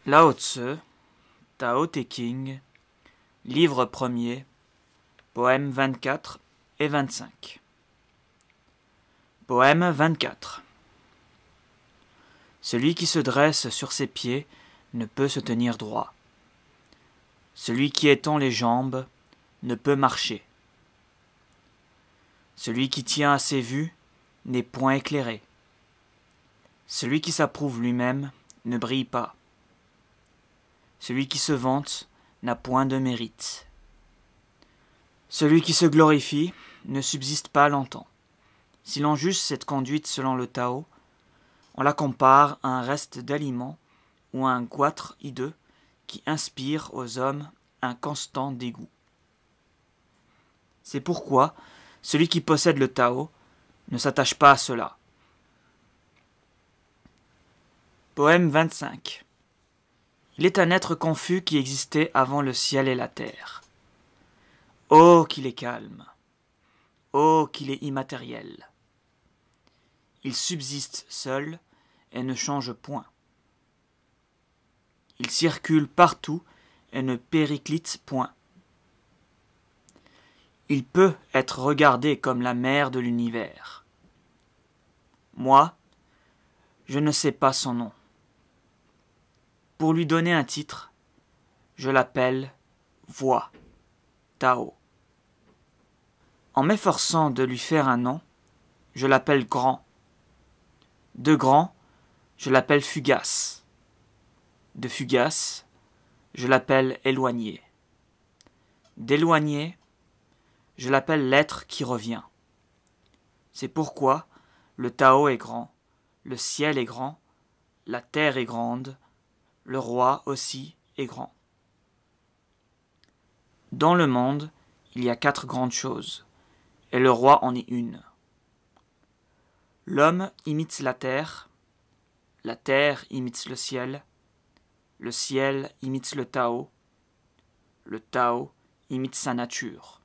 Lao Tse, Tao Te Ching, livre 1er, poèmes 24 et 25. Poème 24. Celui qui se dresse sur ses pieds ne peut se tenir droit. Celui qui étend les jambes ne peut marcher. Celui qui tient à ses vues n'est point éclairé. Celui qui s'approuve lui-même ne brille pas. Celui qui se vante n'a point de mérite. Celui qui se glorifie ne subsiste pas longtemps. Si l'on juge cette conduite selon le Tao, on la compare à un reste d'aliment ou à un goitre hideux qui inspire aux hommes un constant dégoût. C'est pourquoi celui qui possède le Tao ne s'attache pas à cela. Poème 25. Il est un être confus qui existait avant le ciel et la terre. Oh, qu'il est calme! Oh, qu'il est immatériel! Il subsiste seul et ne change point. Il circule partout et ne périclite point. Il peut être regardé comme la mère de l'univers. Moi, je ne sais pas son nom. Pour lui donner un titre, je l'appelle Voix, Tao. En m'efforçant de lui faire un nom, je l'appelle Grand. De Grand, je l'appelle Fugace. De Fugace, je l'appelle Éloigné. D'éloigné, je l'appelle l'être qui revient. C'est pourquoi le Tao est grand, le ciel est grand, la terre est grande, le roi aussi est grand. Dans le monde, il y a 4 grandes choses, et le roi en est une. L'homme imite la terre imite le ciel imite le Tao imite sa nature.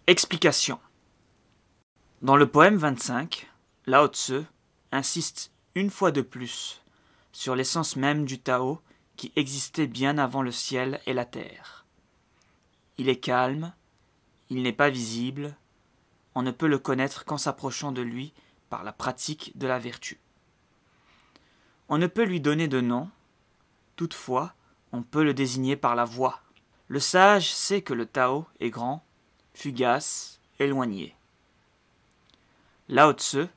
Explication. Dans le poème 25, Lao Tse insiste une fois de plus sur l'essence même du Tao qui existait bien avant le ciel et la terre. Il est calme, il n'est pas visible, on ne peut le connaître qu'en s'approchant de lui par la pratique de la vertu. On ne peut lui donner de nom, toutefois on peut le désigner par la voix. Le sage sait que le Tao est grand, fugace, éloigné. Lao Tse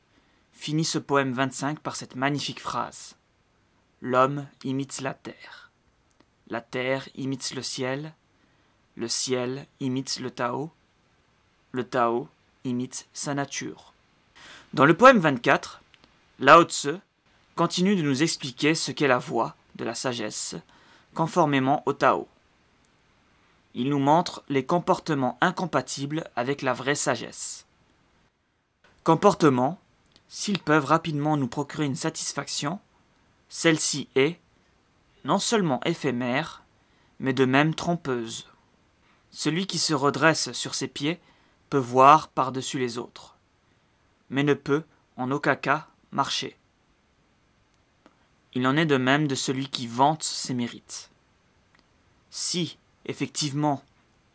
finit ce poème 25 par cette magnifique phrase. L'homme imite la terre imite le ciel imite le Tao imite sa nature. Dans le poème 24, Lao Tse continue de nous expliquer ce qu'est la voie de la sagesse, conformément au Tao. Il nous montre les comportements incompatibles avec la vraie sagesse. Comportements, s'ils peuvent rapidement nous procurer une satisfaction, celle-ci est non seulement éphémère, mais de même trompeuse. Celui qui se redresse sur ses pieds peut voir par-dessus les autres, mais ne peut, en aucun cas, marcher. Il en est de même de celui qui vante ses mérites. Si, effectivement,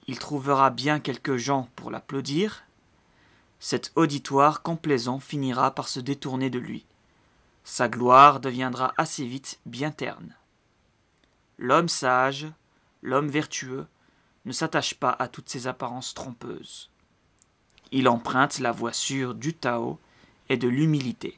il trouvera bien quelques gens pour l'applaudir, cet auditoire complaisant finira par se détourner de lui. Sa gloire deviendra assez vite bien terne. L'homme sage, l'homme vertueux, ne s'attache pas à toutes ces apparences trompeuses. Il emprunte la voie sûre du Tao et de l'humilité.